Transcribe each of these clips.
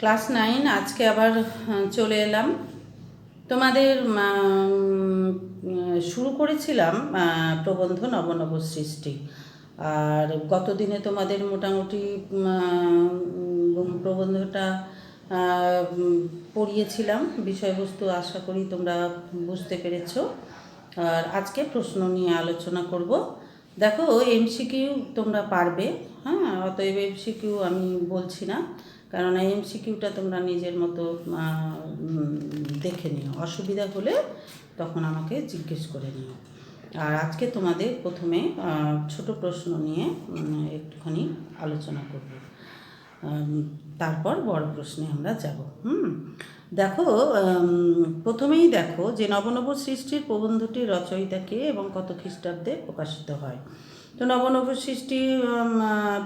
Class 9 আজকে আবার চলে এলাম তোমাদের। শুরু করেছিলাম প্রবন্ধ নব নব সৃষ্টি। আর গত দিনে তোমাদের মোটামুটি প্রবন্ধটা পড়িয়েছিলাম। বিষয়বস্তু আশা করি তোমরা বুঝতে পেরেছো। আর আজকে প্রশ্ন নিয়ে আলোচনা করব। দেখো, এমসিকিউ তোমরা পারবে, হ্যাঁ, অতএব এমসিকিউ আমি বলছি না, কারণ এমসিকিউটা তোমরা নিজের মতো দেখে নিও, অসুবিধা হলে তখন আমাকে জিজ্ঞেস করে নিও। আর আজকে তোমাদের প্রথমে ছোট প্রশ্ন নিয়ে একটুখানি আলোচনা করব, তারপর বড় প্রশ্নে আমরা যাব। দেখো, প্রথমেই দেখো যে নবনব সৃষ্টির প্রবন্ধটি রচয়িতাকে এবং কত খ্রিস্টাব্দে প্রকাশিত হয়। তো নবনব সৃষ্টি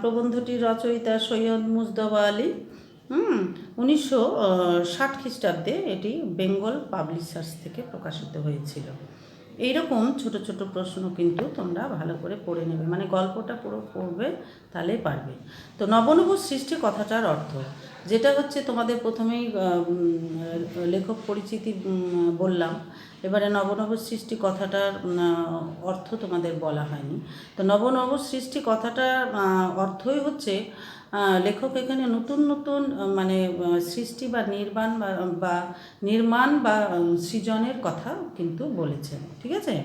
প্রবন্ধটির রচয়িতা সৈয়দ মুজতবা আলী। 1960 খ্রিস্টাব্দে এটি বেঙ্গল পাবলিশার্স থেকে প্রকাশিত হয়েছিল। এইরকম ছোট ছোট প্রশ্ন কিন্তু তোমরা ভালো করে পড়ে নেবে, মানে গল্পটা পুরো পড়বে, তাহলেই পারবে। তো নবনব সৃষ্টি কথাটার অর্থ যেটা হচ্ছে, তোমাদের প্রথমেই লেখক পরিচিতি বললাম, এবারে নবনব সৃষ্টি কথাটার অর্থ তোমাদের বলা হয়নি। তো নবনব সৃষ্টি কথাটার অর্থই হচ্ছে, লেখক এখানে নতুন নতুন মানে সৃষ্টি বা নির্মাণ বা সৃজনের কথা কিন্তু বলেছেন, ঠিক আছে।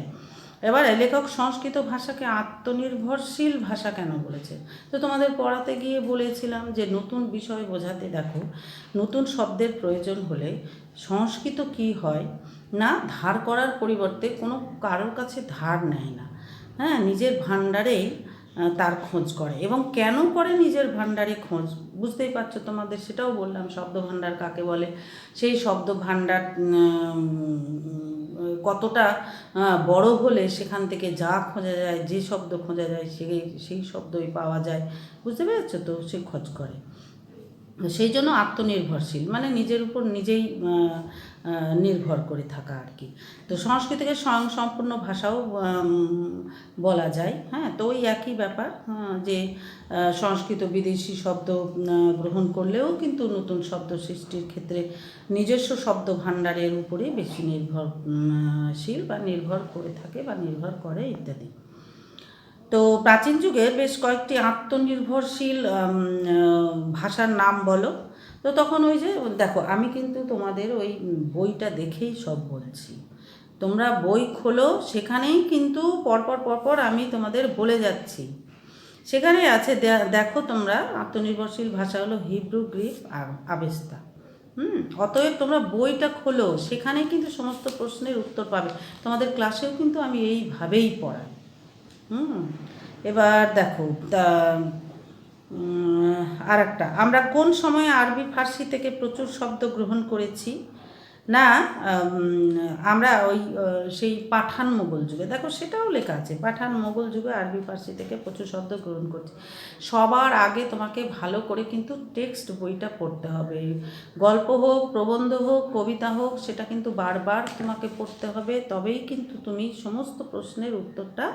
এবারে লেখক সংস্কৃত ভাষাকে আত্মনির্ভরশীল ভাষা কেন বলেছে? তো তোমাদের পড়াতে গিয়ে বলেছিলাম যে নতুন বিষয় বোঝাতে দেখো, নতুন শব্দের প্রয়োজন হলে সংস্কৃত কি হয় না, ধার করার পরিবর্তে কোনো কারোর কাছে ধার নেয় না, হ্যাঁ, নিজের ভাণ্ডারেই তার খোঁজ করে। এবং কেন করে নিজের ভাণ্ডারে খোঁজ, বুঝতেই পারছো, তোমাদের সেটাও বললাম শব্দ ভাণ্ডার কাকে বলে। সেই শব্দ ভাণ্ডার কতটা বড় হলে সেখান থেকে যা খোঁজা যায়, যে শব্দ খোঁজা যায় সেই শব্দই পাওয়া যায়, বুঝতে পেরেছো? তো সে খোঁজ করে, সেই জন্য আত্মনির্ভরশীল মানে নিজের উপর নিজেই নির্ভর করে থাকা আর কি। তো সংস্কৃতকে স্বয়ংসম্পূর্ণ ভাষাও বলা যায়, হ্যাঁ। তো ওই একই ব্যাপার, যে সংস্কৃত বিদেশি শব্দ গ্রহণ করলেও কিন্তু নতুন শব্দ সৃষ্টির ক্ষেত্রে নিজস্ব শব্দ ভাণ্ডারের উপরে বেশি নির্ভরশীল বা নির্ভর করে থাকে বা নির্ভর করে ইত্যাদি। তো প্রাচীন যুগের বেশ কয়েকটি আত্মনির্ভরশীল ভাষার নাম বলো। তো তখন ওই যে দেখো, আমি কিন্তু তোমাদের ওই বইটা দেখেই সব বলছি, তোমরা বই খোলো, সেখানেই কিন্তু পরপর আমি তোমাদের বলে যাচ্ছি। সেখানে আছে, দেখো তোমরা, আত্মনির্ভরশীল ভাষা হলো হিব্রু, গ্রিক আর আবেস্তা। অতএব তোমরা বইটা খোলো, সেখানেই কিন্তু সমস্ত প্রশ্নের উত্তর পাবে। তোমাদের ক্লাসেও কিন্তু আমি এইভাবেই পড়াই। এবার দেখো, আর একটা, আমরা কোন সময়ে আরবি ফার্সি থেকে প্রচুর শব্দ গ্রহণ করেছি না, আমরা ওই সেই পাঠান মোগল যুগে, দেখো সেটাও লেখা আছে, পাঠান মোগল যুগে আরবি ফার্সি থেকে প্রচুর শব্দ গ্রহণ করছি। সবার আগে তোমাকে ভালো করে কিন্তু টেক্সট বইটা পড়তে হবে, গল্প হোক, প্রবন্ধ হোক, কবিতা হোক, সেটা কিন্তু বারবার তোমাকে পড়তে হবে, তবেই কিন্তু তুমি সমস্ত প্রশ্নের উত্তরটা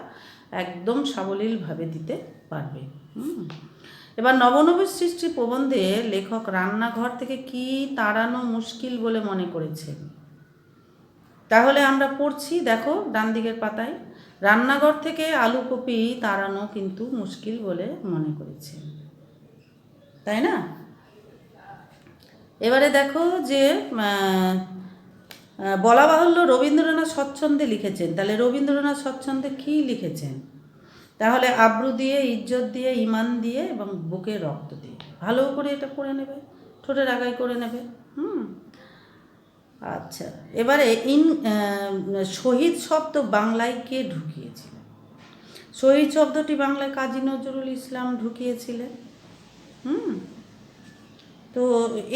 একদম সাবলীলভাবে দিতে পারবে। এবার নবনব সৃষ্টি প্রবন্ধে লেখক রান্নাঘর থেকে কি তাড়ানো মুশকিল বলে মনে করেছেন? তাহলে আমরা পড়ছি, দেখো ডান দিকের পাতায়, রান্নাঘর থেকে আলু কপি তাড়ানো কিন্তু মুশকিল বলে মনে করেছেন, তাই না? এবারে দেখো যে বলা বাহুল্য রবীন্দ্রনাথ স্বচ্ছন্দে লিখেছেন, তাহলে রবীন্দ্রনাথ স্বচ্ছন্দে কী লিখেছেন? তাহলে আব্রু দিয়ে, ইজ্জত দিয়ে, ইমান দিয়ে এবং বুকে রক্ত দিয়ে। ভালো করে এটা পড়ে নেবে, ঠোঁটের আগায় করে নেবে। আচ্ছা, এবারে শহীদ শব্দ বাংলায় কে ঢুকিয়েছিলেন? শহীদ শব্দটি বাংলায় কাজী নজরুল ইসলাম ঢুকিয়েছিলেন। তো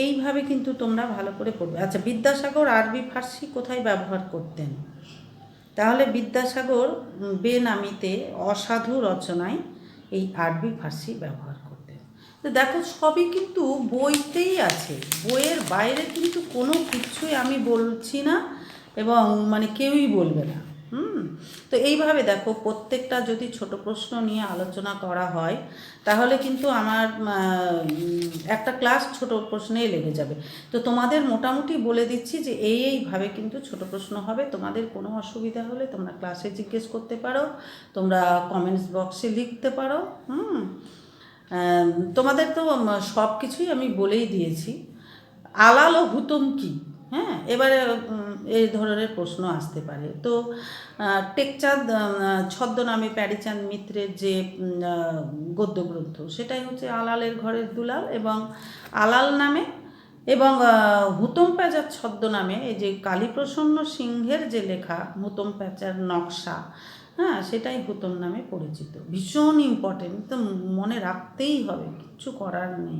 এইভাবে কিন্তু তোমরা ভালো করে পড়বে। আচ্ছা, বিদ্যাসাগর আরবি ফার্সি কোথায় ব্যবহার করতেন? তাহলে বিদ্যাসাগর বেনামিতে অসাধু রচনায় এই আরবি ফার্সি ব্যবহার করতেন। তো দেখো, সবই কিন্তু বইতেই আছে, বইয়ের বাইরে কিন্তু কোনো কিছুই আমি বলছি না এবং মানে কেউই বলবে না। তো এইভাবে দেখো, প্রত্যেকটা যদি ছোট প্রশ্ন নিয়ে আলোচনা করা হয় তাহলে কিন্তু আমার একটা ক্লাস ছোট প্রশ্নেই লেগে যাবে। তো তোমাদের মোটামুটি বলে দিচ্ছি যে এইভাবে কিন্তু ছোট প্রশ্ন হবে। তোমাদের কোনো অসুবিধা হলে তোমরা ক্লাসে জিজ্ঞেস করতে পারো, তোমরা কমেন্টস বক্সে লিখতে পারো। তোমাদের তো সব কিছুই আমি বলেই দিয়েছি। আলাল ও হুতম কি, হ্যাঁ, এবারে এই ধরনের প্রশ্ন আসতে পারে। তো টেকচাঁদ ছদ্মনামে প্যারীচাঁদ মিত্রের যে গদ্যগ্রন্থ, সেটাই হচ্ছে আলালের ঘরের দুলাল, এবং আলাল নামে, এবং হুতম প্যাঁচার ছদ্মনামে এই যে কালীপ্রসন্ন সিংহের যে লেখা হুতম প্যাঁচার নকশা, হ্যাঁ, সেটাই হুতম নামে পরিচিত। ভীষণ ইম্পর্টেন্ট, তো মনে রাখতেই হবে, কিচ্ছু করার নেই।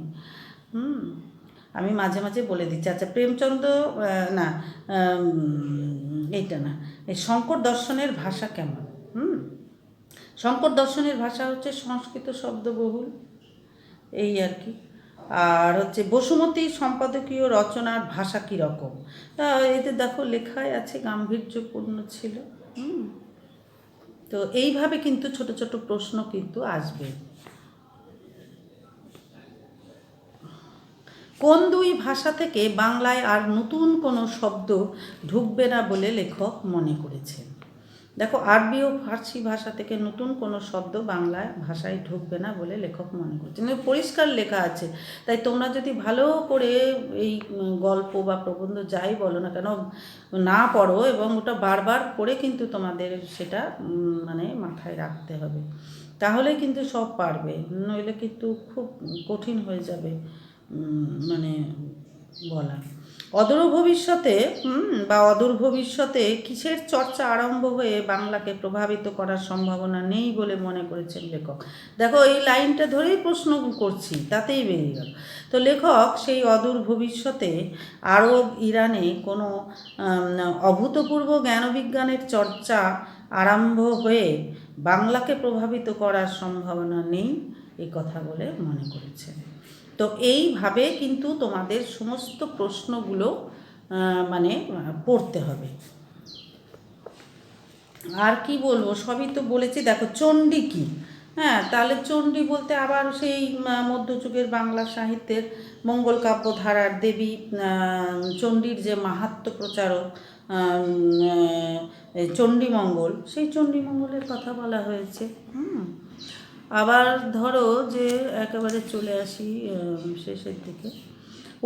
আমি মাঝে মাঝে বলে দিচ্ছি। আচ্ছা, প্রেমচন্দ্র না, এইটা না, এই শঙ্কর দর্শনের ভাষা কেমন? শঙ্কর দর্শনের ভাষা হচ্ছে সংস্কৃত শব্দবহুল, এই আর কি। আর হচ্ছে বসুমতী সম্পাদকীয় রচনার ভাষা কীরকম, তা এতে দেখো লেখায় আছে গাম্ভীর্যপূর্ণ ছিল। তো এইভাবে কিন্তু ছোট ছোট প্রশ্ন কিন্তু আসবে। কোন দুই ভাষা থেকে বাংলায় আর নতুন কোনো শব্দ ঢুকবে না বলে লেখক মনে করেছেন? দেখো, আরবি ও ফার্সি ভাষা থেকে নতুন কোনো শব্দ বাংলায় ভাষায় ঢুকবে না বলে লেখক মনে করছেন। পরিষ্কার লেখা আছে। তাই তোমরা যদি ভালো করে এই গল্প বা প্রবন্ধ যাই বলো না কেন না পড়ো, এবং ওটা বারবার পড়ে কিন্তু তোমাদের সেটা মানে মাথায় রাখতে হবে, তাহলে কিন্তু সব পারবে, নইলে কিন্তু খুব কঠিন হয়ে যাবে মানে বলা। অদূর ভবিষ্যতে কিসের চর্চা আরম্ভ হয়ে বাংলাকে প্রভাবিত করার সম্ভাবনা নেই বলে মনে করেছেন লেখক? দেখো, এই লাইনটা ধরেই প্রশ্ন করছি, তাতেই বেরিয়ে গেল। তো লেখক সেই অদূর ভবিষ্যতে আরব ইরানে কোনো অভূতপূর্ব জ্ঞানবিজ্ঞানের চর্চা আরম্ভ হয়ে বাংলাকে প্রভাবিত করার সম্ভাবনা নেই এই কথা বলে মনে করেছেন। তো এইভাবে কিন্তু তোমাদের সমস্ত প্রশ্নগুলো মানে পড়তে হবে। আর কি বলবো, সবই তো বলেছি। দেখো, চণ্ডী কী, হ্যাঁ, তাহলে চণ্ডী বলতে আবার সেই মধ্যযুগের বাংলা সাহিত্যের মঙ্গল কাব্য ধারার দেবী চণ্ডীর যে মাহাত্ম্য প্রচারক চণ্ডীমঙ্গল, সেই চণ্ডীমঙ্গলের কথা বলা হয়েছে। আবার ধরো যে একেবারে চলে আসি শেষের দিকে,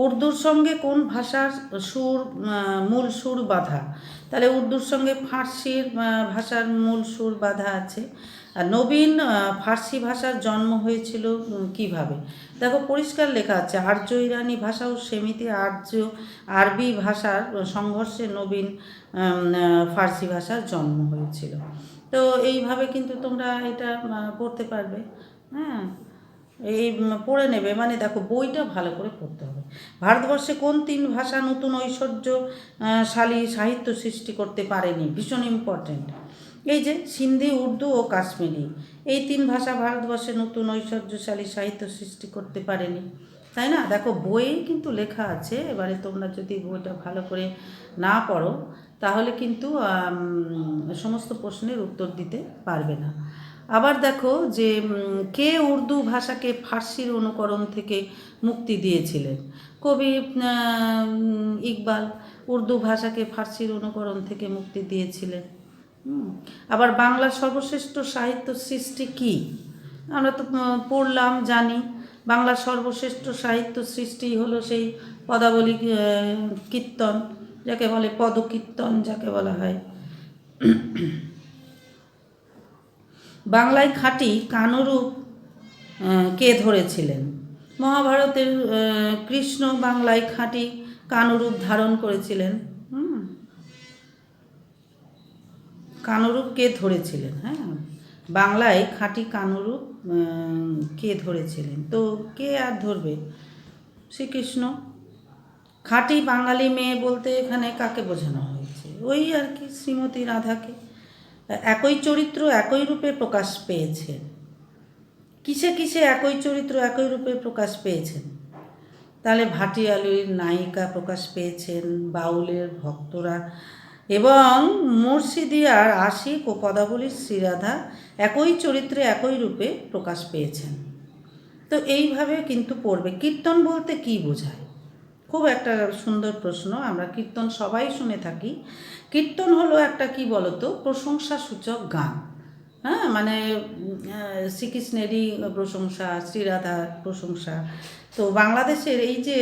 উর্দুর সঙ্গে কোন ভাষার মূল সুর বাঁধা? তাহলে উর্দুর সঙ্গে ফার্সির ভাষার মূল সুর বাঁধা আছে। আর নবীন ফার্সি ভাষার জন্ম হয়েছিল কিভাবে? দেখো, পরিষ্কার লেখা আছে, আর্য ইরানি ভাষা ও সেমিতি আরবি ভাষার সংঘর্ষে নবীন ফার্সি ভাষার জন্ম হয়েছিল। তো এইভাবে কিন্তু তোমরা এটা পড়তে পারবে। হ্যাঁ, এই পড়ে নেবে, মানে দেখো বইটা ভালো করে পড়তে হবে। ভারতবর্ষে কোন তিন ভাষা নতুন ঐশ্বর্যশালী সাহিত্য সৃষ্টি করতে পারেনি? ভীষণ ইম্পর্টেন্ট। এই যে সিন্ধি, উর্দু ও কাশ্মীরি, এই তিন ভাষা ভারতবর্ষে নতুন ঐশ্বর্যশালী সাহিত্য সৃষ্টি করতে পারেনি, তাই না? দেখো, বইয়ে কিন্তু লেখা আছে। এবারে তোমরা যদি বইটা ভালো করে না পড়ো তাহলে কিন্তু সমস্ত প্রশ্নের উত্তর দিতে পারবে না। আবার দেখো যে কে উর্দু ভাষাকে ফার্সির অনুকরণ থেকে মুক্তি দিয়েছিলেন? কবি ইকবাল উর্দু ভাষাকে ফার্সির অনুকরণ থেকে মুক্তি দিয়েছিলেন। আবার বাংলার সর্বশ্রেষ্ঠ সাহিত্য সৃষ্টি কী? আমরা তো পড়লাম, জানি। বাংলার সর্বশ্রেষ্ঠ সাহিত্য সৃষ্টি হলো সেই পদাবলী কীর্তন, যাকে বলে পদকীর্তন যাকে বলা হয়। বাংলায় খাঁটি কানুরূপ কে ধরেছিলেন? মহাভারতের কৃষ্ণ বাংলায় খাঁটি কানুরূপ ধারণ করেছিলেন। কানুরূপ কে ধরেছিলেন? হ্যাঁ, বাংলায় খাঁটি কানুরূপ কে ধরেছিলেন? তো কে আর ধরবে? শ্রীকৃষ্ণ। খাঁটি বাঙালি মেয়ে বলতে এখানে কাকে বোঝানো হয়েছে? ওই আর কি, শ্রীমতী রাধাকে। একই চরিত্র একই রূপে প্রকাশ পেয়েছেন। কিসে কিসে একই চরিত্র একই রূপে প্রকাশ পেয়েছেন? তাহলে ভাটিয়ালির নায়িকা প্রকাশ পেয়েছেন, বাউলের ভক্তরা এবং মুর্শিদিয়ার আশিক ও পদাবলীর শ্রীরাধা একই চরিত্রে একই রূপে প্রকাশ পেয়েছেন। তো এইভাবে কিন্তু পড়বে। কীর্তন বলতে কী বোঝায়? খুব একটা সুন্দর প্রশ্ন। আমরা কীর্তন সবাই শুনে থাকি। কীর্তন হলো একটা কি বলতো, প্রশংসাসূচক গান। হ্যাঁ, মানে শ্রীকৃষ্ণেরই প্রশংসা, শ্রীরাধার প্রশংসা। তো বাংলাদেশের এই যে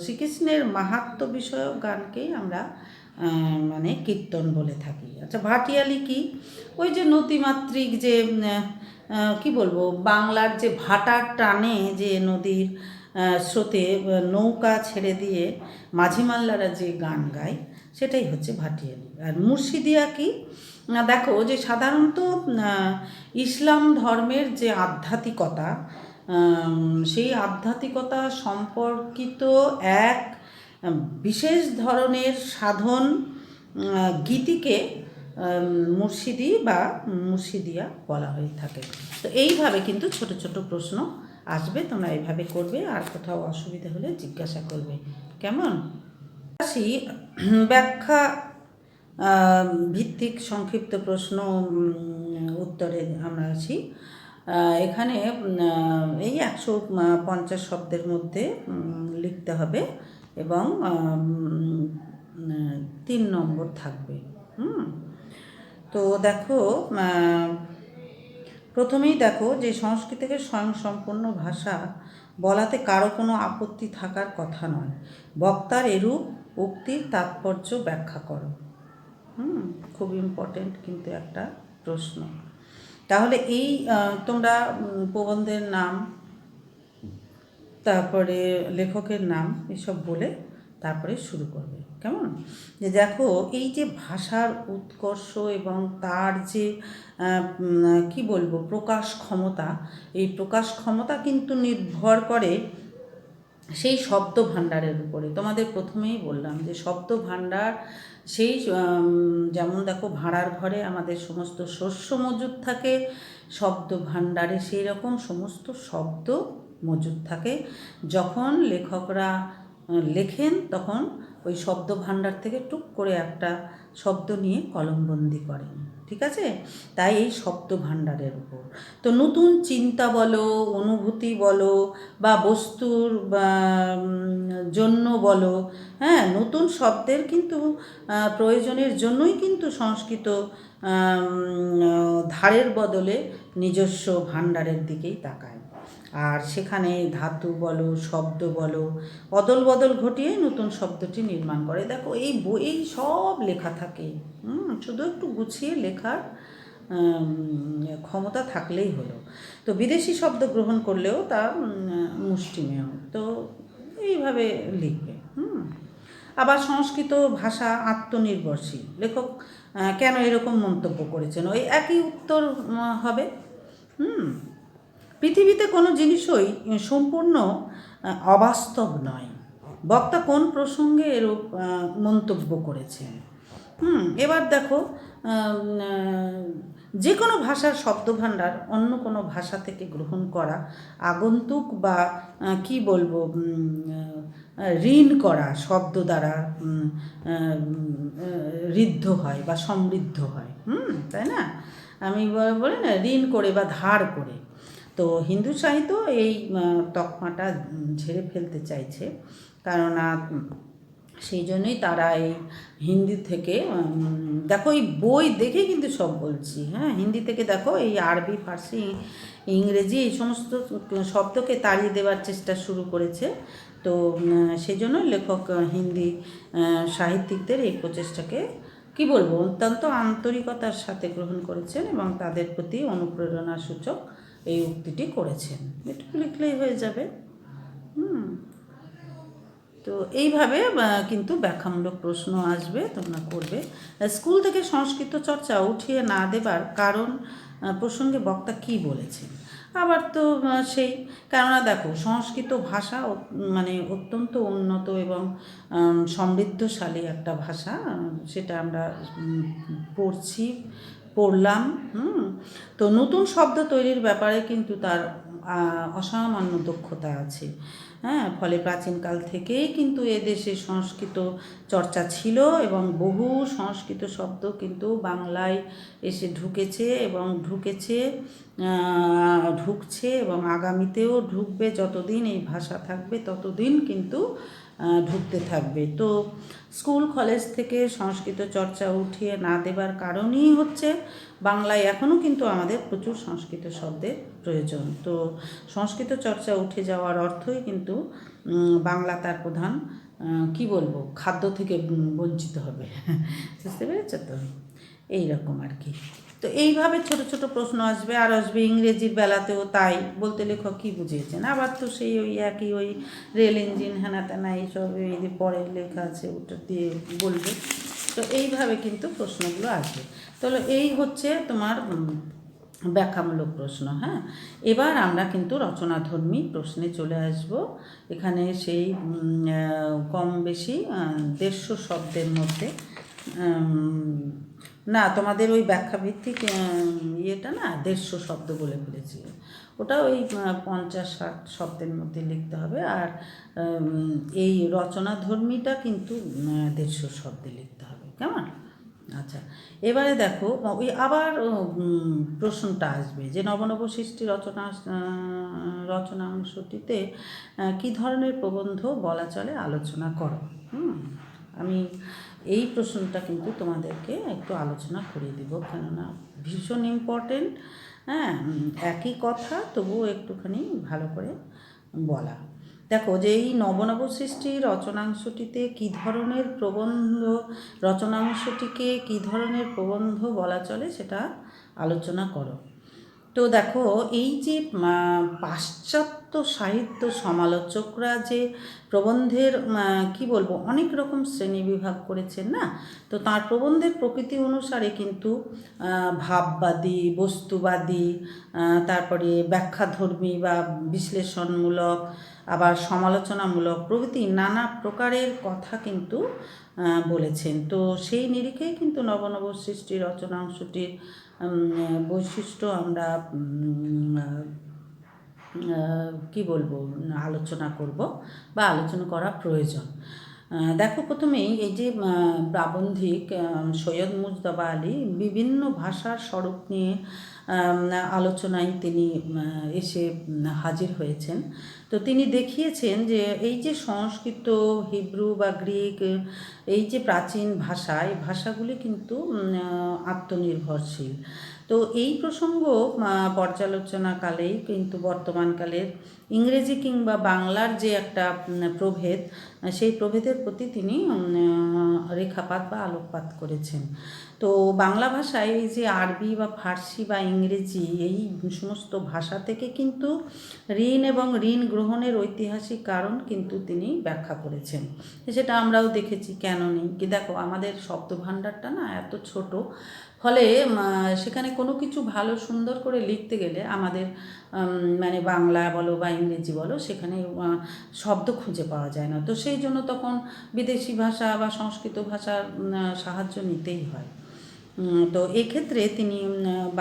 শ্রীকৃষ্ণের মাহাত্ম্য বিষয়ক গানকেই আমরা মানে কীর্তন বলে থাকি। আচ্ছা, ভাটিয়ালি কি? ওই যে নদীমাতৃক যে কি বলবো, বাংলার যে ভাটার টানে যে নদীর স্রোতে নৌকা ছেড়ে দিয়ে মাঝিমাল্লারা যে গান গায়, সেটাই হচ্ছে ভাটিয়ালি। আর মুর্শিদিয়া কি? দেখো, যে সাধারণত ইসলাম ধর্মের যে আধ্যাত্মিকতা, সেই আধ্যাত্মিকতা সম্পর্কিত এক বিশেষ ধরনের সাধন গীতিকে মুর্শিদি বা মুর্শিদিয়া বলা হয়ে থাকে। তো এইভাবে কিন্তু ছোট ছোট প্রশ্ন আসবে, তোমরা এইভাবে করবে। আর কোথাও অসুবিধা হলে জিজ্ঞাসা করবে, কেমন? আসি ব্যাখ্যা ভিত্তিক সংক্ষিপ্ত প্রশ্ন উত্তরে আমরা আসি। এখানে এই 150 শব্দের মধ্যে লিখতে হবে এবং 3 নম্বর থাকবে। তো দেখো, প্রথমেই দেখো যে সংস্কৃতকে স্বয়ংসম্পূর্ণ ভাষা বলাতে কারো কোনো আপত্তি থাকার কথা নয়। বক্তার এরূপ উক্তির তাৎপর্য ব্যাখ্যা করো। খুব ইম্পর্টেন্ট কিন্তু একটা প্রশ্ন। তাহলে এই তোমরা প্রবন্ধের নাম, তারপরে লেখকের নাম, এসব বলে তারপরে শুরু করবে, কেমন? যে দেখো, এই যে ভাষার উৎকর্ষ এবং তার যে কি বলবো প্রকাশ ক্ষমতা, এই প্রকাশ ক্ষমতা কিন্তু নির্ভর করে সেই শব্দ ভাণ্ডারের উপরে। তোমাদের প্রথমেই বললাম যে শব্দ ভাণ্ডার সেই যেমন দেখো, ভাঁড়ার ঘরে আমাদের সমস্ত শস্য মজুদ থাকে, শব্দ ভাণ্ডারে সেই রকম সমস্ত শব্দ মজুদ থাকে। যখন লেখকরা লেখেন তখন ওই শব্দ ভাণ্ডার থেকে টুক করে একটা শব্দ নিয়ে কলমবন্দি করেন, ঠিক আছে? তাই এই শব্দ ভাণ্ডারের উপর। তো নতুন চিন্তা বলো, অনুভূতি বলো, বা বস্তুর জন্য বলো, হ্যাঁ, নতুন শব্দের কিন্তু প্রয়োজনের জন্যই কিন্তু সংস্কৃত ধারের বদলে নিজস্ব ভাণ্ডারের দিকেই তাকায়। আর সেখানে ধাতু বলো, শব্দ বলো, অদল বদল ঘটিয়ে নতুন শব্দটি নির্মাণ করে। দেখো, এই বইয়েই সব লেখা থাকে। শুধু একটু গুছিয়ে লেখার ক্ষমতা থাকলেই হলো। তো বিদেশি শব্দ গ্রহণ করলেও তা মুষ্টিমেয়। তো এইভাবে লিখবে। আবার সংস্কৃত ভাষা আত্মনির্ভরশীল। লেখক কেন এরকম মন্তব্য করেছেন, ওই একই উত্তর হবে। পৃথিবীতে কোনো জিনিসই সম্পূর্ণ অবাস্তব নয়। বক্তা কোন প্রসঙ্গে এরূপ মন্তব্য করেছেন? এবার দেখো, যে কোনো ভাষার শব্দভাণ্ডার অন্য কোনো ভাষা থেকে গ্রহণ করা আগন্তুক বা কি বলবো ঋণ করা শব্দ দ্বারা ঋদ্ধ হয় বা সমৃদ্ধ হয়, তাই না? আমি বলি না, ঋণ করে বা ধার করে। তো হিন্দু সাহিত্য এই তকমাটা ঝেড়ে ফেলতে চাইছে, কেননা সেই জন্যই তারা এই হিন্দি থেকে, দেখো এই বই দেখে কিন্তু সব বলছি, হ্যাঁ, হিন্দি থেকে দেখো এই আরবি, ফার্সি, ইংরেজি এই সমস্ত শব্দকে তাড়িয়ে দেওয়ার চেষ্টা শুরু করেছে। তো সেই জন্য লেখক হিন্দি সাহিত্যিকদের এই প্রচেষ্টাকে কি বলবো অত্যন্ত আন্তরিকতার সাথে গ্রহণ করেছেন এবং তাদের প্রতি অনুপ্রেরণা সূচক এই উক্তিটি করেছেন। এটুকু লিখলেই হয়ে যাবে। তো এইভাবে কিন্তু ব্যাখ্যামূলক প্রশ্ন আসবে, তোমরা করবে। স্কুল থেকে সংস্কৃত চর্চা উঠিয়ে না দেবার কারণ প্রসঙ্গে বক্তা কী বলেছেন? আবার তো সেই, কেননা দেখো, সংস্কৃত ভাষা মানে অত্যন্ত উন্নত এবং সমৃদ্ধশালী একটা ভাষা, সেটা আমরা পড়লাম। তো নতুন শব্দ তৈরির ব্যাপারে কিন্তু তার অসামান্য দক্ষতা আছে। হ্যাঁ, ফলে প্রাচীনকাল থেকেই কিন্তু এদেশে সংস্কৃত চর্চা ছিল এবং বহু সংস্কৃত শব্দ কিন্তু বাংলায় এসে ঢুকেছে এবং ঢুকছে এবং আগামীতেও ঢুকবে। যতদিন এই ভাষা থাকবে ততদিন কিন্তু ঢুকতে থাকবে। তো স্কুল কলেজ থেকে সংস্কৃত চর্চা উঠিয়ে না দেবার কারণই হচ্ছে বাংলায় এখনও কিন্তু আমাদের প্রচুর সংস্কৃত শব্দের প্রয়োজন। তো সংস্কৃত চর্চা উঠে যাওয়ার অর্থই কিন্তু বাংলা তার প্রধান কি বলবো খাদ্য থেকে বঞ্চিত হবে। বুঝতে পেরেছো তো? এইরকম আর কি। তো এইভাবে ছোট ছোট প্রশ্ন আসবে, আর আসবে ইংরেজির বেলাতেও তাই। বলতে লেখক কী বুঝিয়েছেন, আবার তো সেই ওই একই ওই রেল ইঞ্জিন হ্যানা ত্যানা এইসব এই যে পরে লেখা আছে ওটা দিয়ে বলবে। তো এইভাবে কিন্তু প্রশ্নগুলো আসবে। তাহলে এই হচ্ছে তোমার ব্যাখ্যামূলক প্রশ্ন। হ্যাঁ, এবার আমরা কিন্তু রচনাধর্মী প্রশ্নে চলে আসব। এখানে সেই কম বেশি 150 শব্দের মধ্যে না, তোমাদের ওই ব্যাখ্যাভিত্তিক ইয়েটা না 150 শব্দ বলে ফেলেছি, ওটা ওই 50-60 শব্দের মধ্যে লিখতে হবে। আর এই রচনাধর্মীটা কিন্তু 150 শব্দে লিখতে হবে। কেমন? আচ্ছা, এবারে দেখো ওই আবার প্রশ্নটা আসবে যে নবনব সৃষ্টি রচনাংশটিতে কী ধরনের প্রবন্ধ বলা চলে আলোচনা করো। আমি এই প্রশ্নটা কিন্তু তোমাদেরকে একটু আলোচনা করিয়ে দেব, কেননা ভীষণ ইম্পর্টেন্ট। হ্যাঁ, একই কথা তবুও একটুখানি ভালো করে বলা। দেখো যে এই নবনব সৃষ্টি রচনাংশটিতে কী ধরনের রচনাংশটিকে কী ধরনের প্রবন্ধ বলা চলে সেটা আলোচনা করো। তো দেখো এই যে পাশ্চাত্য সাহিত্য সমালোচকরা যে প্রবন্ধের কি বলবো অনেক রকম শ্রেণীবিভাগ করেছেন না, তো তার প্রবন্ধের প্রকৃতি অনুসারে কিন্তু ভাববাদী, বস্তুবাদী, তারপরে ব্যাখ্যাধর্মী বা বিশ্লেষণমূলক, আবার সমালোচনামূলক প্রভৃতি নানা প্রকারের কথা কিন্তু বলেছেন। তো সেই নিরিখেই কিন্তু নবনব সৃষ্টি রচনাংশটির বৈশিষ্ট্য আমরা কি বলবো আলোচনা করব বা আলোচনা করা প্রয়োজন। দেখো প্রথমেই এই যে প্রাবন্ধিক সৈয়দ মুজতবা আলী বিভিন্ন ভাষার স্বরূপ নিয়ে আলোচনায় তিনি এসে হাজির হয়েছেন। তো তিনি দেখিয়েছেন যে এই যে সংস্কৃত, হিব্রু বা গ্রিক, এই যে প্রাচীন ভাষা, এই ভাষাগুলি কিন্তু আত্মনির্ভরশীল। তো এই প্রসঙ্গ পর্যালোচনাকালেই কিন্তু বর্তমানকালের ইংরেজি কিংবা বাংলার যে একটা প্রভেদ, সেই প্রভেদের প্রতি তিনি রেখাপাত বা আলোকপাত করেছেন। তো বাংলা ভাষায় এই যে আরবি বা ফার্সি বা ইংরেজি এই সমস্ত ভাষা থেকে কিন্তু ঋণ এবং ঋণ গ্রহণের ঐতিহাসিক কারণ কিন্তু তিনি ব্যাখ্যা করেছেন। সেটা আমরাও দেখেছি, কেন নেই কি। দেখো আমাদের শব্দভাণ্ডারটা না এত ছোট, ফলে সেখানে কোনো কিছু ভালো সুন্দর করে লিখতে গেলে আমাদের মানে বাংলা বলো বা ইংরেজি বলো সেখানে শব্দ খুঁজে পাওয়া যায় না। তো সেই জন্য তখন বিদেশি ভাষা বা সংস্কৃত ভাষার সাহায্য নিতেই হয়। তো এক্ষেত্রে তিনি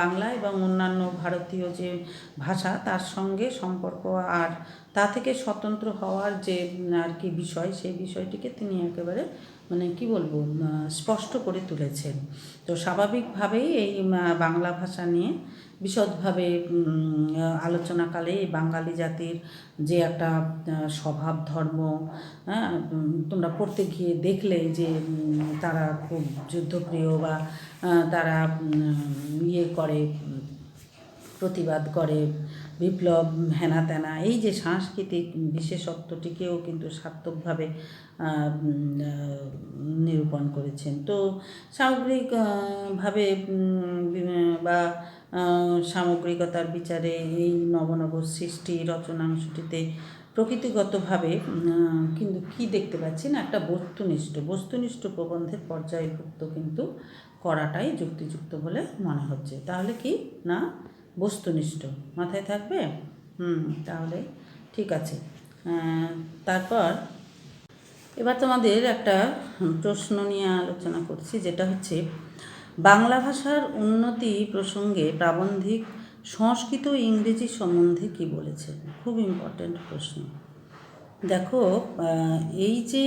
বাংলা এবং অন্যান্য ভারতীয় যে ভাষা তার সঙ্গে সম্পর্ক আর তা থেকে স্বতন্ত্র হওয়ার যে আর কি বিষয়, সেই বিষয়টিকে তিনি একেবারে মানে কি বলবো স্পষ্ট করে তুলেছেন। তো স্বাভাবিকভাবেই এই বাংলা ভাষা নিয়ে বিশদভাবে আলোচনাকালে এই বাঙালি জাতির যে একটা স্বভাব ধর্ম, হ্যাঁ, তোমরা পড়তে গিয়ে দেখলে যে তারা খুব যুদ্ধপ্রিয় বা তারা ইয়ে করে, প্রতিবাদ করে, বিপ্লব হেনা তেনা, এই যে সাংস্কৃতিক বিশেষত্বটিকেও কিন্তু সার্থকভাবে নিরূপণ করেছেন। তো সামগ্রিকভাবে বা সামগ্রিকতার বিচারে এই নবনব সৃষ্টি রচনাংশটিতে প্রকৃতিগতভাবে কিন্তু কি দেখতে পাচ্ছি না, একটা বস্তুনিষ্ঠ প্রবন্ধের পর্যায়ভুক্ত কিন্তু করাটাই যুক্তিযুক্ত বলে মনে হচ্ছে। তাহলে কি না বস্তুনিষ্ঠ মাথায় থাকবে? তাহলে ঠিক আছে। তারপর এবার তোমাদের একটা প্রশ্ন নিয়ে আলোচনা করছি, যেটা হচ্ছে বাংলা ভাষার উন্নতি প্রসঙ্গে প্রাবন্ধিক সংস্কৃত ও ইংরেজি সম্বন্ধে কী বলেছেন। খুব ইম্পর্ট্যান্ট প্রশ্ন। দেখো, এই যে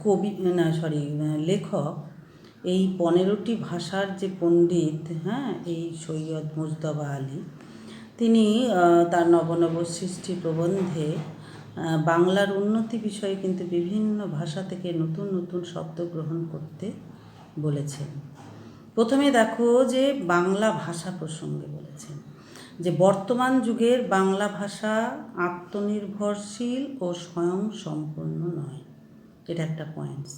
কবি না সরি লেখক, এই 15টি ভাষার যে পণ্ডিত, হ্যাঁ, এই সৈয়দ মুজতবা আলী, তিনি তার নবনব সৃষ্টি প্রবন্ধে বাংলার উন্নতি বিষয়ে কিন্তু বিভিন্ন ভাষা থেকে নতুন নতুন শব্দ গ্রহণ করতে বলেছেন। প্রথমে দেখো যে বাংলা ভাষা প্রসঙ্গে বলেছেন যে বর্তমান যুগের বাংলা ভাষা আত্মনির্ভরশীল ও স্বয়ংসম্পূর্ণ নয়। এটা একটা পয়েন্টস।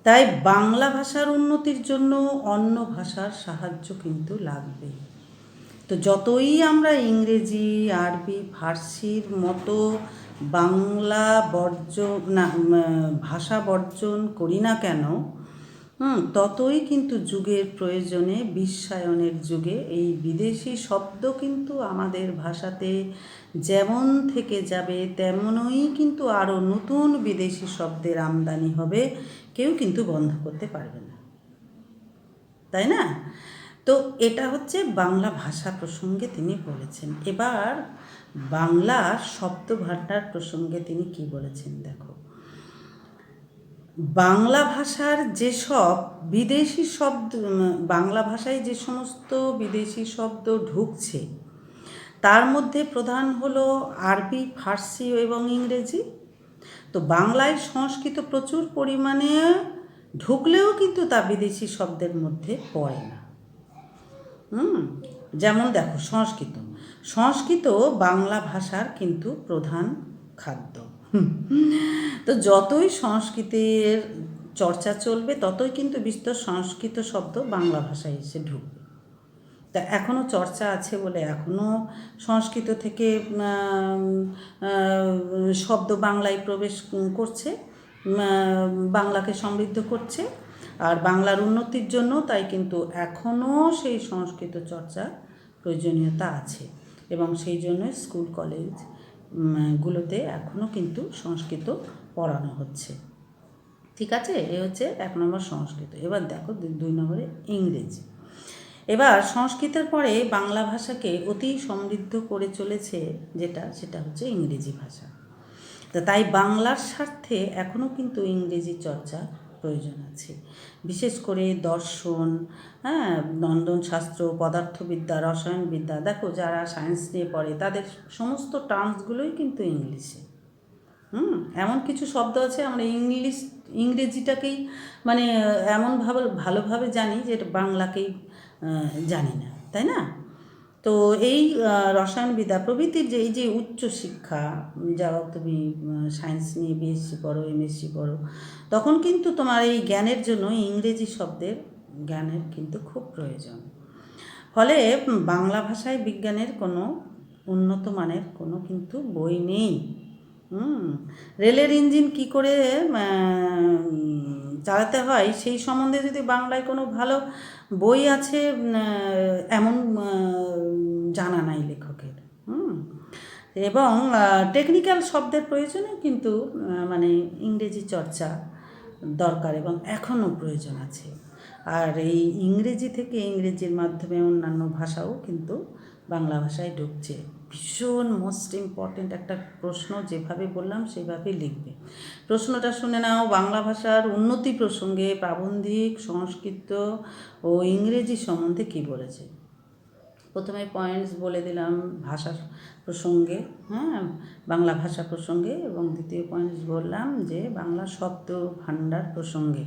তাই বাংলা ভাষার উন্নতির জন্য অন্য ভাষার সাহায্য কিন্তু লাগবে। তো যতই আমরা ইংরেজি, আরবি, ফার্সির মতো বাংলা ভাষা বর্জন করি না কেন, ততই কিন্তু যুগের প্রয়োজনে বিশ্বায়নের যুগে এই বিদেশি শব্দ কিন্তু আমাদের ভাষাতে যেমন থেকে যাবে, তেমনই কিন্তু আরও নতুন বিদেশি শব্দের আমদানি হবে, কেউ কিন্তু বন্ধ করতে পারবে না, তাই না? তো এটা হচ্ছে বাংলা ভাষা প্রসঙ্গে তিনি বলেছেন। এবার বাংলা শব্দ ভাণ্ডার প্রসঙ্গে তিনি কি বলেছেন দেখো, বাংলা ভাষার যেসব বিদেশি শব্দ, বাংলা ভাষায় যে সমস্ত বিদেশি শব্দ ঢুকছে তার মধ্যে প্রধান হলো আরবি, ফার্সি এবং ইংরেজি। তো বাংলায় সংস্কৃত প্রচুর পরিমাণে ঢুকলেও কিন্তু তা বিদেশি শব্দের মধ্যে পড়ে না। যেমন দেখো সংস্কৃত বাংলা ভাষার কিন্তু প্রধান খাদ্য। তো যতই সংস্কৃতের চর্চা চলবে ততই কিন্তু বিস্তর সংস্কৃত শব্দ বাংলা ভাষায় এসে ঢুকবে। তা এখনও চর্চা আছে বলে এখনও সংস্কৃত থেকে শব্দ বাংলায় প্রবেশ করছে, বাংলাকে সমৃদ্ধ করছে। আর বাংলার উন্নতির জন্য তাই কিন্তু এখনও সেই সংস্কৃত চর্চা প্রয়োজনীয়তা আছে, এবং সেই জন্য স্কুল কলেজগুলোতে এখনও কিন্তু সংস্কৃত পড়ানো হচ্ছে। ঠিক আছে, এ হচ্ছে 1 নম্বর সংস্কৃত। এবার দেখো 2 নম্বরে ইংরেজি। এবার সংস্কৃতের পরে বাংলা ভাষাকে অতি সমৃদ্ধ করে চলেছে সেটা হচ্ছে ইংরেজি ভাষা। তাই বাংলার স্বার্থে এখনও কিন্তু ইংরেজি চর্চা প্রয়োজন আছে। বিশেষ করে দর্শন, নন্দনশাস্ত্র, পদার্থবিদ্যা, রসায়নবিদ্যা, দেখো যারা সায়েন্স নিয়ে পড়ে তাদের সমস্ত টার্মসগুলোই কিন্তু ইংলিশে। এমন কিছু শব্দ আছে আমরা ইংরেজিটাকেই মানে এমনভাবে ভালোভাবে জানি যে এটা বাংলাকেই জানি না, তাই না? তো এই রসায়নবিদ্যা প্রভৃতির যে এই যে উচ্চশিক্ষা, যারা তুমি সায়েন্স নিয়ে বিএসসি পড়ো, এমএসসি পড়ো, তখন কিন্তু তোমার এই জ্ঞানের জন্য ইংরেজি শব্দের জ্ঞানের কিন্তু খুব প্রয়োজন। ফলে বাংলা ভাষায় বিজ্ঞানের কোনো উন্নত মানের কোনো কিন্তু বই নেই। রেলের ইঞ্জিন কি করে চালাতে হয় সেই সম্বন্ধে যদি বাংলায় কোনো ভালো বই আছে এমন জানা নাই লেখকের। এবং টেকনিক্যাল শব্দের প্রয়োজনে কিন্তু মানে ইংরেজি চর্চা দরকার এবং এখনও প্রয়োজন আছে। আর এই ইংরেজি থেকে ইংরেজির মাধ্যমে অন্যান্য ভাষাও কিন্তু বাংলা ভাষায় ঢুকছে। ভীষণ মোস্ট ইম্পর্টেন্ট একটা প্রশ্ন, যেভাবে বললাম সেভাবেই লিখবে। প্রশ্নটা শুনে নাও। বাংলা ভাষার উন্নতি প্রসঙ্গে প্রাবন্ধিক সংস্কৃত ও ইংরেজি সম্বন্ধে কী বলেছে। প্রথমে পয়েন্টস বলে দিলাম ভাষা প্রসঙ্গে, বাংলা ভাষা প্রসঙ্গে, এবং দ্বিতীয় পয়েন্টস বললাম যে বাংলা শব্দ ভাণ্ডার প্রসঙ্গে,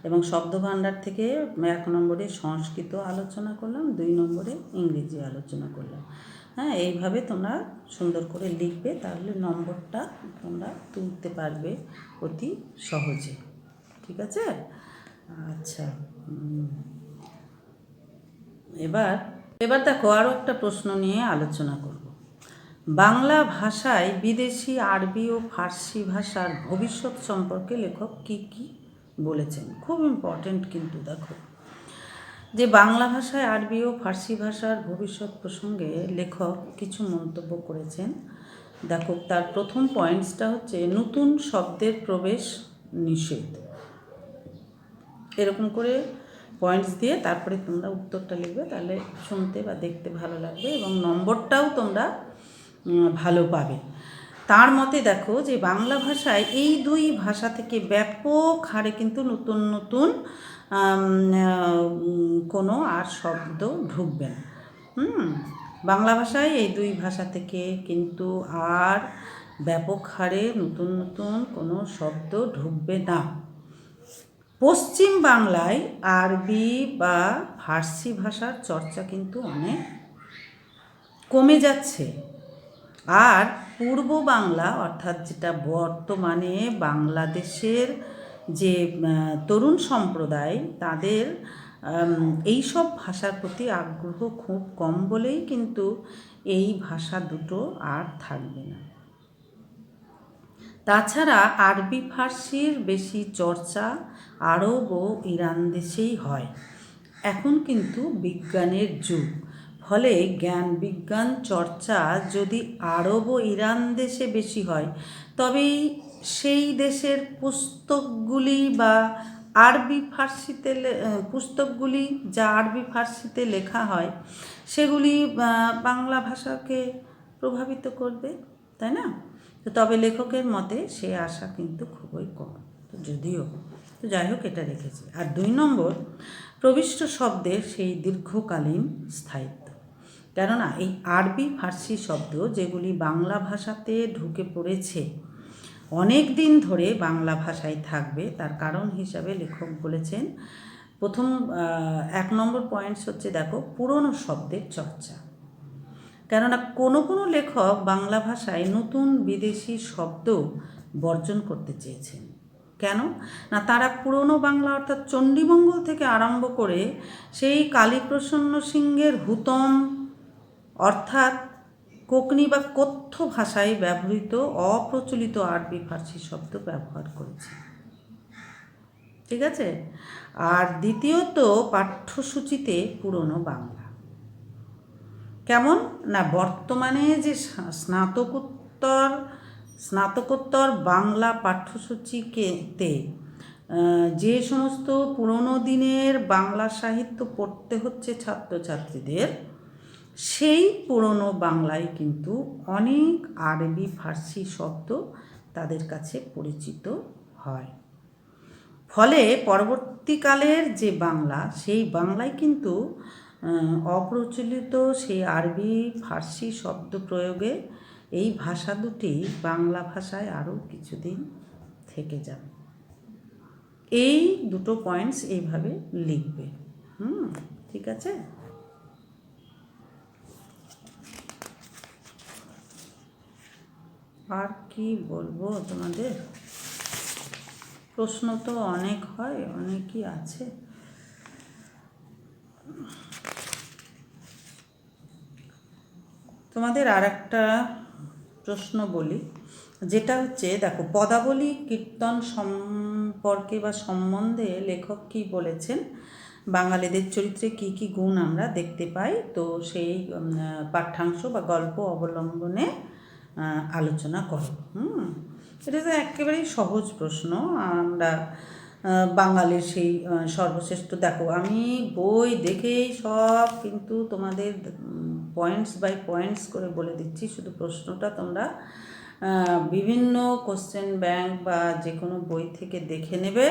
এবং শব্দ ভাণ্ডার থেকে 1 নম্বরে সংস্কৃত আলোচনা করলাম, 2 নম্বরে ইংরেজি আলোচনা করলাম। এইভাবে তোমরা সুন্দর করে লিখবে, তাহলে নম্বরটা তোমরা তুলতে পারবে অতি সহজে। ঠিক আছে? আচ্ছা, এবার দেখো আরও একটা প্রশ্ন নিয়ে আলোচনা করব। বাংলা ভাষায় বিদেশি আরবি ও ফার্সি ভাষার ভবিষ্যৎ সম্পর্কে লেখক কি কি বলেছেন। খুব ইম্পর্টেন্ট কিন্তু দেখো, যে বাংলা ভাষায় আরবি ও ফার্সি ভাষার ভবিষ্যৎ প্রসঙ্গে লেখক কিছু মন্তব্য করেছেন। দেখো, তার প্রথম পয়েন্টসটা হচ্ছে নতুন শব্দের প্রবেশ নিষেধ। এরকম করে পয়েন্টস দিয়ে তারপরে তোমরা উত্তরটা লিখবে, তাহলে শুনতে বা দেখতে ভালো লাগবে, এবং নম্বরটাও তোমরা ভালো পাবে। তার মতে দেখো যে বাংলা ভাষায় এই দুই ভাষা থেকে ব্যাপক হারে কিন্তু নতুন নতুন কোনো আর শব্দ ঢুকবে না। বাংলা ভাষায় এই দুই ভাষা থেকে কিন্তু আর ব্যাপক হারে নতুন নতুন কোনো শব্দ ঢুকবে না। পশ্চিম বাংলায় আরবি বা ফার্সি ভাষার চর্চা কিন্তু অনেক কমে যাচ্ছে। আর পূর্ব বাংলা অর্থাৎ যেটা বর্তমানে বাংলাদেশের যে তরুণ সম্প্রদায়, তাদের এইসব ভাষার প্রতি আগ্রহ খুব কম বলেই কিন্তু এই ভাষা দুটো আর থাকবে না। তাছাড়া আরবি ফার্সির বেশি চর্চা আরব ও ইরান দেশেই হয়। এখন কিন্তু বিজ্ঞানের যুগ, ফলে জ্ঞান বিজ্ঞান চর্চা যদি আরব ও ইরান দেশে বেশি হয়, তবে সেই দেশের পুস্তকগুলি বা আরবি ফার্সিতে পুস্তকগুলি যা আরবি ফার্সিতে লেখা হয় সেগুলি বাংলা ভাষাকে প্রভাবিত করবে, তাই না? তো তবে লেখকের মতে সে আশা কিন্তু খুবই কম। তো যদিও তো যাই হোক, এটা রেখেছে। আর 2 নম্বর, প্রবিষ্ট শব্দের সেই দীর্ঘকালীন স্থায়িত্ব। কেননা এই আরবি ফার্সি শব্দ যেগুলি বাংলা ভাষাতে ঢুকে পড়েছে, অনেক দিন ধরে বাংলা ভাষায় থাকবে। তার কারণ হিসাবে লেখক বলেছেন, প্রথম 1 নম্বর পয়েন্টস হচ্ছে, দেখো, পুরনো শব্দের চর্চা। কেননা কোনো কোনো লেখক বাংলা ভাষায় নতুন বিদেশি শব্দ বর্জন করতে চেয়েছেন। কেন না, তারা পুরনো বাংলা অর্থাৎ চণ্ডীমঙ্গল থেকে আরম্ভ করে সেই কালীপ্রসন্ন সিংহের হুতম অর্থাৎ কোকনি বা কথ্য ভাষায় ব্যবহৃত অপ্রচলিত আরবি ফার্সি শব্দ ব্যবহার করেছে। ঠিক আছে। আর দ্বিতীয়ত, পাঠ্যসূচিতে পুরনো বাংলা। কেমন না, বর্তমানে যে স্নাতকোত্তর বাংলা পাঠ্যসূচিতে যে সমস্ত পুরনো দিনের বাংলা সাহিত্য পড়তে হচ্ছে ছাত্রছাত্রীদের, সেই পুরনো বাংলায় কিন্তু অনেক আরবি ফার্সি শব্দ তাদের কাছে পরিচিত হয়। ফলে পরবর্তীকালের যে বাংলা, সেই বাংলায় কিন্তু অপ্রচলিত সেই আরবি ফার্সি শব্দ প্রয়োগে এই ভাষা দুটি বাংলা ভাষায় আরও কিছুদিন থেকে যাবে। এই দুটো পয়েন্টস এইভাবে লিখবে। ঠিক আছে। আর কি বলবো তোমাদের, প্রশ্ন তো অনেক হয়, অনেকই আছে। তোমাদের আর একটা প্রশ্ন বলি, যেটা হচ্ছে, দেখো, পদাবলী কীর্তন সম্পর্কে বা সম্বন্ধে লেখক কি বলেছেন, বাঙালিদের চরিত্রে কি কি গুণ আমরা দেখতে পাই, তো সেই পাঠ্যাংশ বা গল্প অবলম্বনে আলোচনা করো। এটা তো একেবারেই সহজ প্রশ্ন। আমরা বাঙালির সেই সর্বশ্রেষ্ঠ, দেখো, আমি বই দেখেই সব কিন্তু তোমাদের পয়েন্টস বাই পয়েন্টস করে বলে দিচ্ছি। শুধু প্রশ্নটা তোমরা বিভিন্ন কোশ্চেন ব্যাংক বা যে কোনো বই থেকে দেখে নেবে,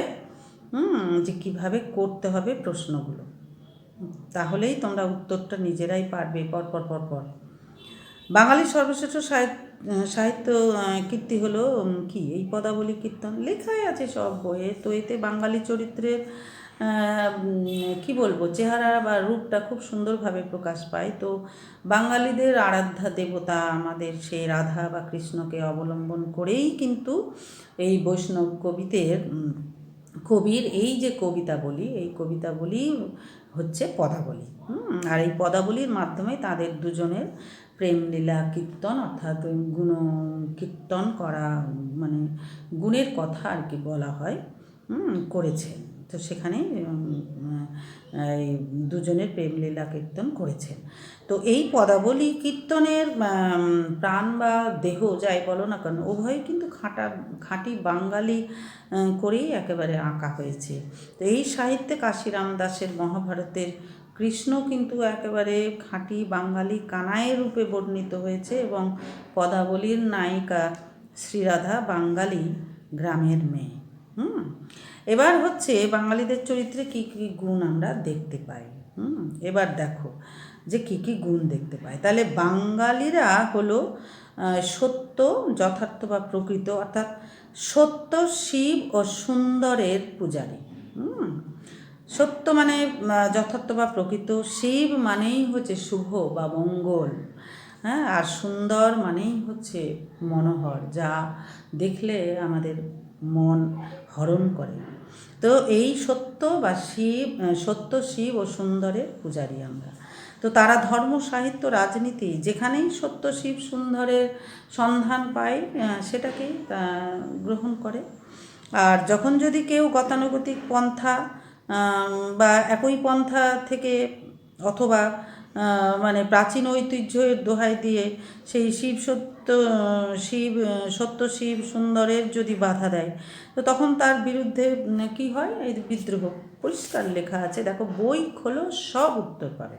যে কিভাবে করতে হবে প্রশ্নগুলো, তাহলেই তোমরা উত্তরটা নিজেরাই পারবে। পর বাঙালির সর্বশ্রেষ্ঠ সাহিত্য কীর্তি হলো কি, এই পদাবলী কীর্তন লেখাই আছে সব বইয়ে। তো এতে বাঙালি চরিত্রের কি বলবো, চেহারা বা রূপটা খুব সুন্দরভাবে প্রকাশ পায়। তো বাঙালিদের আরাধ্যা দেবতা আমাদের সেই রাধা বা কৃষ্ণকে অবলম্বন করেই কিন্তু এই বৈষ্ণব কবির এই যে কবিতাবলী, এই কবিতাবলী হচ্ছে পদাবলী। আর এই পদাবলীর মাধ্যমে তাদের দুজনের প্রেমলীলা কীর্তন, অর্থাৎ গুণ কীর্তন করা, মানে গুণের কথা আর কি বলা হয়, করেছেন। তো সেখানে এই দুজনের প্রেমলীলা কীর্তন করেছেন। তো এই পদাবলী কীর্তনের প্রাণ বা দেহ যাই বলো না কেন, উভয়ই কিন্তু খাঁটি বাঙালি করেই একেবারে আঁকা হয়েছে। তো এই সাহিত্যে কাশিরাম দাসের মহাভারতের কৃষ্ণ কিন্তু একেবারে খাঁটি বাঙালি কানাইয়ের রূপে বর্ণিত হয়েছে এবং পদাবলীর নায়িকা শ্রীরাধা বাঙালি গ্রামের মেয়ে। এবার হচ্ছে বাঙালিদের চরিত্রে কী কী গুণ আমরা দেখতে পাই। এবার দেখো যে কী কী গুণ দেখতে পাই। তাহলে বাঙালিরা হলো সত্য, যথার্থ বা প্রকৃত, অর্থাৎ সত্য, শিব ও সুন্দরের পূজারী। সত্য মানে যথার্থ বা প্রকৃত, শিব মানেই হচ্ছে শুভ বা মঙ্গল, হ্যাঁ, আর সুন্দর মানেই হচ্ছে মনোহর, যা দেখলে আমাদের মন হরণ করে। তো এই সত্য বা শিব, সত্য, শিব ও সুন্দরের পূজারী আমরা। তো তারা ধর্ম, সাহিত্য, রাজনীতি যেখানেই সত্য, শিব, সুন্দরের সন্ধান পায় সেটাকেই গ্রহণ করে। আর যখন যদি কেউ গতানুগতিক পন্থা বা একই পন্থা থেকে অথবা মানে প্রাচীন ঐতিহ্যের দোহাই দিয়ে সেই সত্য শিব সুন্দরের যদি বাধা দেয়, তো তখন তার বিরুদ্ধে কি হয়? এই বিদ্রোহ। পরিষ্কার লেখা আছে, দেখো বই খোলো, সব উত্তর পাবে।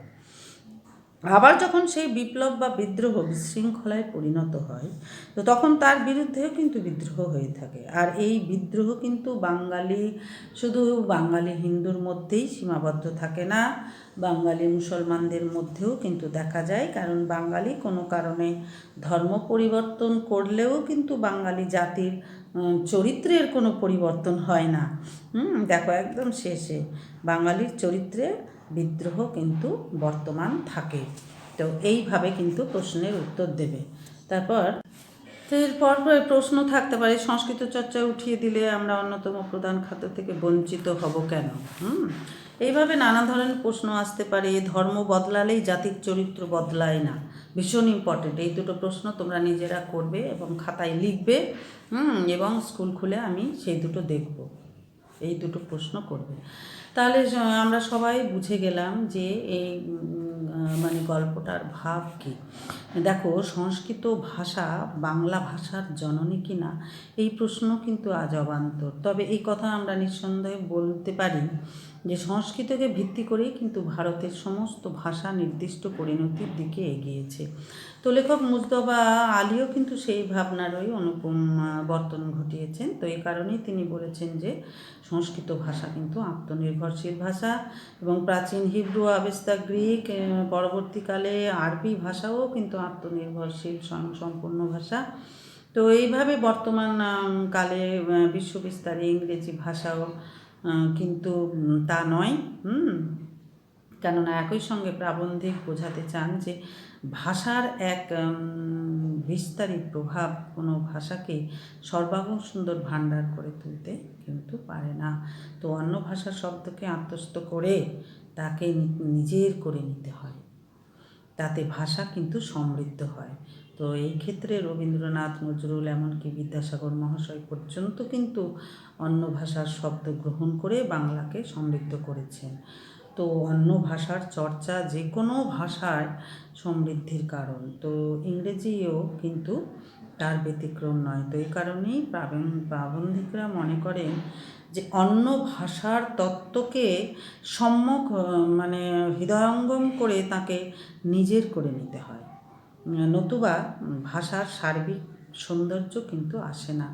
আবার যখন সেই বিপ্লব বা বিদ্রোহ বিশৃঙ্খলায় পরিণত হয়, তো তখন তার বিরুদ্ধেও কিন্তু বিদ্রোহ হয়ে থাকে। আর এই বিদ্রোহ কিন্তু শুধু বাঙালি হিন্দুর মধ্যেই সীমাবদ্ধ থাকে না, বাঙালি মুসলমানদের মধ্যেও কিন্তু দেখা যায়। কারণ বাঙালি কোনো কারণে ধর্ম পরিবর্তন করলেও কিন্তু বাঙালি জাতির চরিত্রের কোনো পরিবর্তন হয় না। দেখো একদম শেষে বাঙালির চরিত্রে বিদ্রোহ কিন্তু বর্তমান থাকে। তো এইভাবে কিন্তু প্রশ্নের উত্তর দেবে। তারপর এরপর প্রশ্ন থাকতে পারে, সংস্কৃত চর্চা উঠিয়ে দিলে আমরা অন্যতম প্রধান খাদ্য থেকে বঞ্চিত হব কেন? এইভাবে নানা ধরনের প্রশ্ন আসতে পারে। ধর্ম বদলালেই জাতির চরিত্র বদলায় না, ভীষণ ইম্পর্টেন্ট। এই দুটো প্রশ্ন তোমরা নিজেরা করবে এবং খাতায় লিখবে, এবং স্কুল খুলে আমি সেই দুটো দেখব, এই দুটো প্রশ্ন করবে। তাহলে আমরা সবাই বুঝে গেলাম যে এই মানে গল্পটার ভাব কী। দেখো, সংস্কৃত ভাষা বাংলা ভাষার জননী কিনা এই প্রশ্ন কিন্তু আজ অবান্তর। তবে এই কথা আমরা নিঃসন্দেহে বলতে পারি যে সংস্কৃতকে ভিত্তি করেই কিন্তু ভারতের সমস্ত ভাষা নির্দিষ্ট পরিণতির দিকে এগিয়েছে। তো লেখক মুজতবা আলীও কিন্তু সেই ভাবনারই বর্তন ঘটিয়েছেন। তো এই কারণেই তিনি বলেছেন যে সংস্কৃত ভাষা কিন্তু আত্মনির্ভরশীল ভাষা, এবং প্রাচীন হিব্রু, আবেস্তা গ্রিক, পরবর্তীকালে আরবি ভাষাও কিন্তু আত্মনির্ভরশীল স্বয়ংসম্পূর্ণ ভাষা। তো এইভাবে বর্তমান কালে বিশ্ববিস্তারে ইংরেজি ভাষাও কিন্তু তা নয়। কেননা একই সঙ্গে প্রাবন্ধিক বোঝাতে চান যে ভাষার এক বিস্তারিত প্রভাব কোনো ভাষাকে সর্বাঙ্গ সুন্দর ভাণ্ডার করে তুলতে কিন্তু পারে না। তো অন্য ভাষার শব্দকে আত্মস্থ করে তাকে নিজের করে নিতে হয়, তাতে ভাষা কিন্তু সমৃদ্ধ হয়। তো এই ক্ষেত্রে রবীন্দ্রনাথ, নজরুল, এমনকি বিদ্যাসাগর মহাশয় পর্যন্ত কিন্তু অন্য ভাষার শব্দ গ্রহণ করে বাংলাকে সমৃদ্ধ করেছেন। তো অন্য ভাষার চর্চা যে কোনো ভাষার সমৃদ্ধির কারণ, তো ইংরেজিও কিন্তু তার ব্যতিক্রম নয়। তো এই কারণেই প্রাবন্ধিকরা মনে করেন যে অন্য ভাষার তত্ত্বকে সম্যক মানে হৃদয়ঙ্গম করে তাকে নিজের করে নিতে হয়, নতুবা ভাষার সার্বিক সৌন্দর্য কিন্তু আসে না।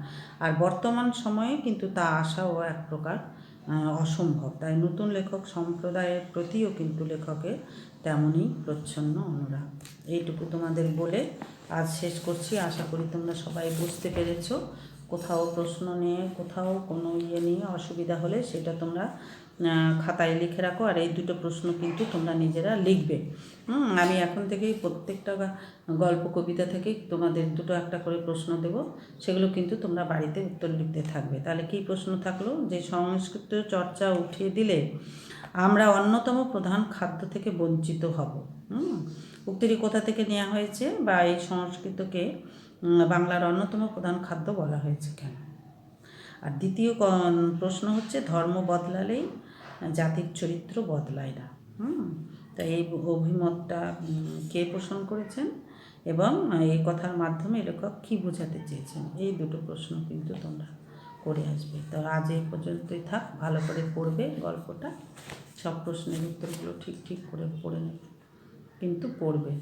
আর বর্তমান সময়ে কিন্তু তা আসাও এক প্রকার অসম্ভব। তাই নতুন লেখক সম্প্রদায়ের প্রতিও কিন্তু লেখকের তেমনই প্রচ্ছন্ন অনুরাগ। এইটুকু তোমাদের বলে আজ শেষ করছি। আশা করি তোমরা সবাই বুঝতে পেরেছো। কোথাও প্রশ্ন নিয়ে, কোথাও কোনো নিয়ে অসুবিধা হলে সেটা তোমরা খাতায় লিখে রাখো। আর এই দুটো প্রশ্ন কিন্তু তোমরা নিজেরা লিখবে। আমি এখন থেকেই প্রত্যেকটা গল্প কবিতা থেকেই তোমাদের দুটো একটা করে প্রশ্ন দেব, সেগুলো কিন্তু তোমরা বাড়িতে উত্তর লিখতে থাকবে। তাহলে কী প্রশ্ন থাকলো? যে সংস্কৃত চর্চা উঠিয়ে দিলে আমরা অন্যতম প্রধান খাদ্য থেকে বঞ্চিত হব। উক্তিটি কোথা থেকে নেওয়া হয়েছে, বা এই সংস্কৃতকে বাংলার অন্যতম প্রধান খাদ্য বলা হয়েছে কেন? আর দ্বিতীয় প্রশ্ন হচ্ছে, ধর্ম বদলালেই জাতির চরিত্র বদলায় না। তো এই অভিমতটা কে পোষণ করেছেন এবং এই কথার মাধ্যমে লেখক কী বোঝাতে চেয়েছেন, এই দুটো প্রশ্ন কিন্তু তোমরা করে আসবে। তো আজ এই পর্যন্তই থাক, ভালো করে পড়বে গল্পটা। সব প্রশ্নের উত্তরগুলো ঠিক ঠিক করে পড়ে নেবে, কিন্তু পড়বে।